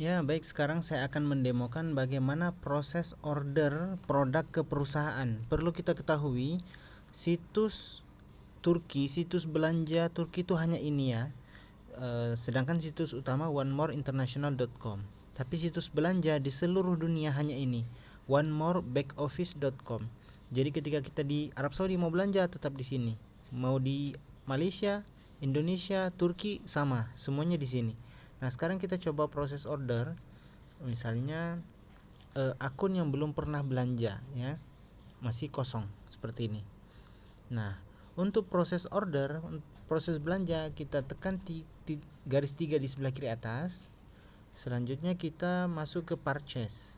Ya, baik, sekarang saya akan mendemokan bagaimana proses order produk ke perusahaan. Perlu kita ketahui, situs Turki, situs belanja Turki itu hanya ini ya. Sedangkan situs utama onemoreinternational.com. Tapi situs belanja di seluruh dunia hanya ini, onemorebackoffice.com. Jadi ketika kita di Arab Saudi mau belanja tetap di sini. Mau di Malaysia, Indonesia, Turki sama, semuanya di sini. Nah, sekarang kita coba proses order. Misalnya akun yang belum pernah belanja ya, masih kosong seperti ini. Nah, untuk proses order, proses belanja, kita tekan garis 3 di sebelah kiri atas. Selanjutnya kita masuk ke purchase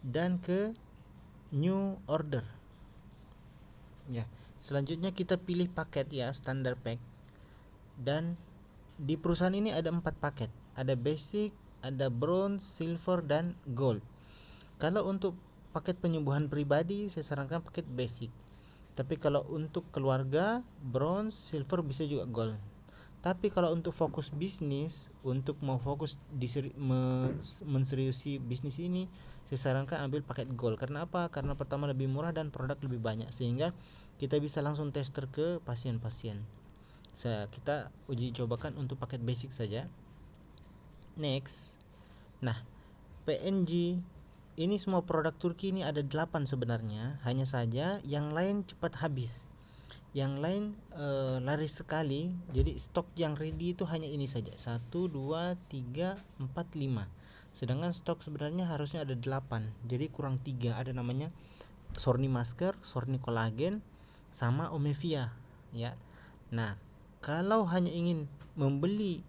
dan ke new order. Ya, selanjutnya kita pilih paket ya, standar pack. Dan di perusahaan ini ada 4 paket. Ada basic, ada bronze, silver, dan gold. Kalau untuk paket penyembuhan pribadi saya sarankan paket basic. Tapi kalau untuk keluarga, bronze, silver, bisa juga gold. Tapi kalau untuk fokus bisnis, untuk mau fokus di menseriusi bisnis ini, saya sarankan ambil paket gold. Karena apa? Karena pertama lebih murah dan produk lebih banyak, sehingga kita bisa langsung tester ke pasien-pasien. Kita uji cobakan untuk paket basic saja. Next. Nah, PNG ini semua produk Turki ini ada 8 sebenarnya, hanya saja yang lain cepat habis. Yang lain laris sekali. Jadi stok yang ready itu hanya ini saja, 1 2 3 4 5. Sedangkan stok sebenarnya harusnya ada 8. Jadi kurang 3. Ada namanya Sorni masker, Sorni kolagen, sama Omevia ya. Nah, kalau hanya ingin membeli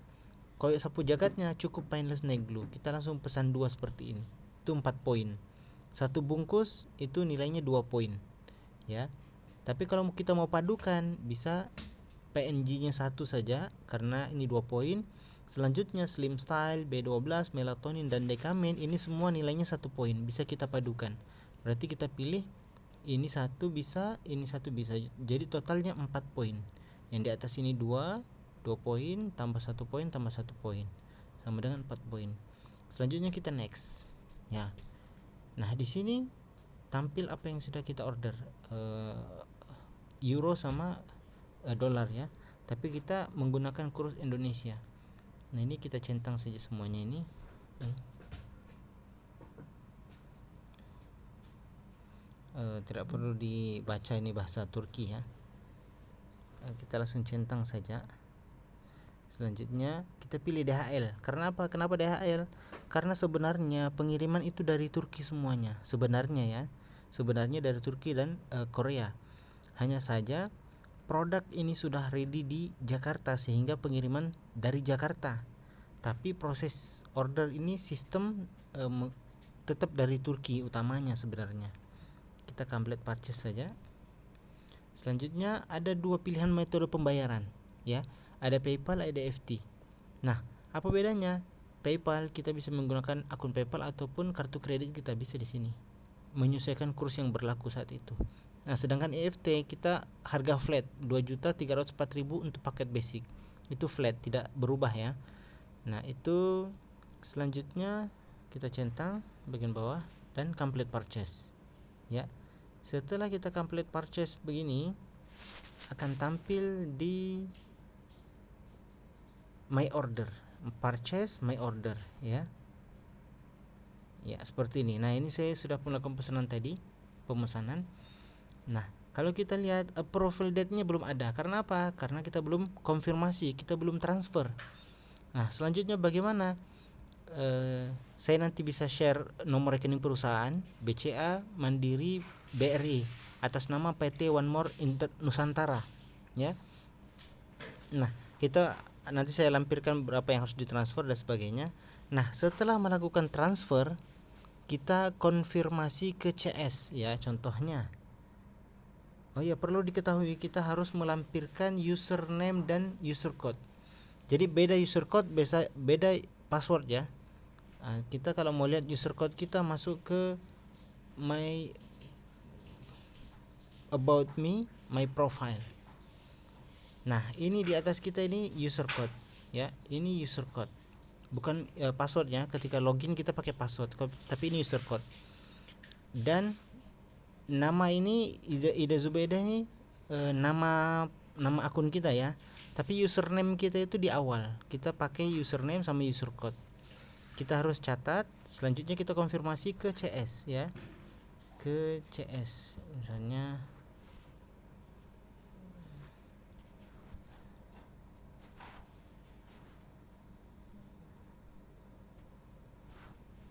koyak sapu jagatnya, cukup painless naik glue. Kita langsung pesan 2 seperti ini. Itu 4 poin. Satu bungkus itu nilainya 2 poin ya. Tapi kalau kita mau padukan, bisa PNG-nya satu saja karena ini 2 poin. Selanjutnya Slim Style, B12, Melatonin, dan Decamin, ini semua nilainya 1 poin. Bisa kita padukan. Berarti kita pilih ini satu bisa, ini satu bisa. Jadi totalnya 4 poin. Yang di atas ini 2 poin tambah 1 poin tambah 1 poin sama dengan 4 poin. Selanjutnya kita next. Ya. Nah, di sini tampil apa yang sudah kita order. Euro sama dolar ya. Tapi kita menggunakan kurs Indonesia. Nah, ini kita centang saja semuanya ini. Tidak perlu dibaca, ini bahasa Turki ya. Kita langsung centang saja. Selanjutnya kita pilih DHL. Karena apa? Kenapa DHL? Karena sebenarnya pengiriman itu dari Turki semuanya. Sebenarnya ya. Sebenarnya dari Turki dan Korea. Hanya saja produk ini sudah ready di Jakarta sehingga pengiriman dari Jakarta. Tapi proses order ini sistem tetap dari Turki utamanya sebenarnya. Kita complete purchase saja. Selanjutnya ada 2 pilihan metode pembayaran ya. Ada PayPal, ada EFT. Nah, apa bedanya? PayPal kita bisa menggunakan akun PayPal ataupun kartu kredit, kita bisa di sini menyesuaikan kurs yang berlaku saat itu. Nah, sedangkan EFT kita harga flat 2.304.000 untuk paket basic. Itu flat, tidak berubah ya. Nah, itu selanjutnya kita centang bagian bawah dan complete purchase. Ya. Setelah kita complete purchase begini, akan tampil di my order, purchase my order ya. Ya, seperti ini. Nah, ini saya sudah melakukan pesanan tadi, pemesanan. Nah, kalau kita lihat approval date-nya belum ada. Karena apa? Karena kita belum konfirmasi, kita belum transfer. Nah, selanjutnya bagaimana? Saya nanti bisa share nomor rekening perusahaan BCA, Mandiri, BRI atas nama PT One More Nusantara ya. Nah, kita nanti saya lampirkan berapa yang harus ditransfer dan sebagainya. Nah, setelah melakukan transfer, kita konfirmasi ke CS ya, contohnya. Oh ya, perlu diketahui kita harus melampirkan username dan user code. Jadi beda user code, beda password ya. Kita kalau mau lihat user code, kita masuk ke my about me, my profile. Nah, ini di atas kita ini user code ya. Ini user code. bukan passwordnya. Ketika login kita pakai password, tapi ini user code. Dan nama ini Ida Zubaidah ini nama akun kita ya, tapi username kita itu di awal. Kita pakai username sama user code. Kita harus catat. Selanjutnya kita konfirmasi ke CS ya, ke CS misalnya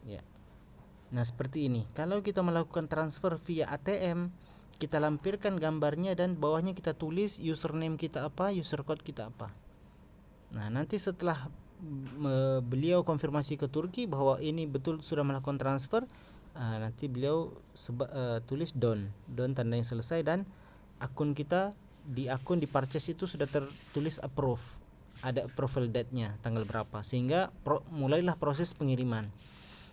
ya. Nah, seperti ini. Kalau kita melakukan transfer via ATM, kita lampirkan gambarnya dan bawahnya kita tulis username kita apa, user code kita apa. Nah, nanti setelah beliau konfirmasi ke Turki bahwa ini betul sudah melakukan transfer, nanti beliau tulis done tanda yang selesai, dan akun kita di purchase itu sudah tertulis approve, ada approval date-nya tanggal berapa, sehingga mulailah proses pengiriman.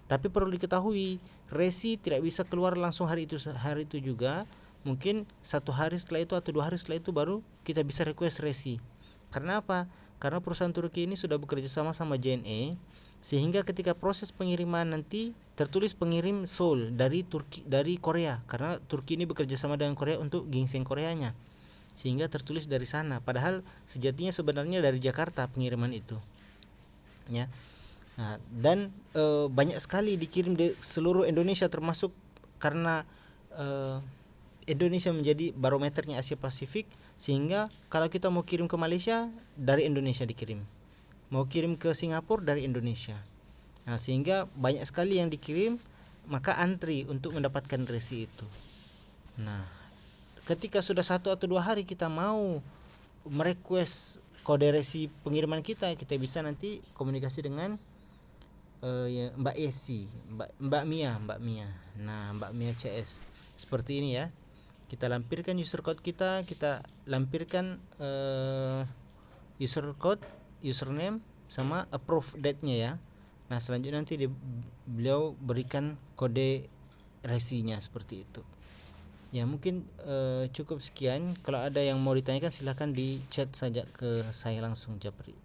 Tapi perlu diketahui, resi tidak bisa keluar langsung hari itu juga. Mungkin 1 hari setelah itu atau 2 hari setelah itu baru kita bisa request resi. Karena apa? Karena perusahaan Turki ini sudah bekerja sama JNE, sehingga ketika proses pengiriman nanti tertulis pengirim Seoul dari Korea, karena Turki ini bekerja sama dengan Korea untuk ginseng Koreanya, sehingga tertulis dari sana. Padahal sejatinya sebenarnya dari Jakarta pengiriman itu ya. Nah, dan banyak sekali dikirim di seluruh Indonesia, termasuk karena Indonesia menjadi barometernya Asia Pasifik, sehingga kalau kita mau kirim ke Malaysia dari Indonesia dikirim, mau kirim ke Singapura dari Indonesia. Nah, sehingga banyak sekali yang dikirim, maka antri untuk mendapatkan resi itu. Nah, ketika sudah 1 atau 2 hari kita mau merequest kode resi pengiriman kita bisa nanti komunikasi dengan Mbak Esi, Mbak Mia. Nah, Mbak Mia CS seperti ini ya. Kita lampirkan user code kita lampirkan user code, username sama approve date-nya ya. Nah, selanjutnya nanti beliau berikan kode resinya seperti itu. Ya, mungkin cukup sekian. Kalau ada yang mau ditanyakan silahkan di chat saja ke saya langsung, Japri.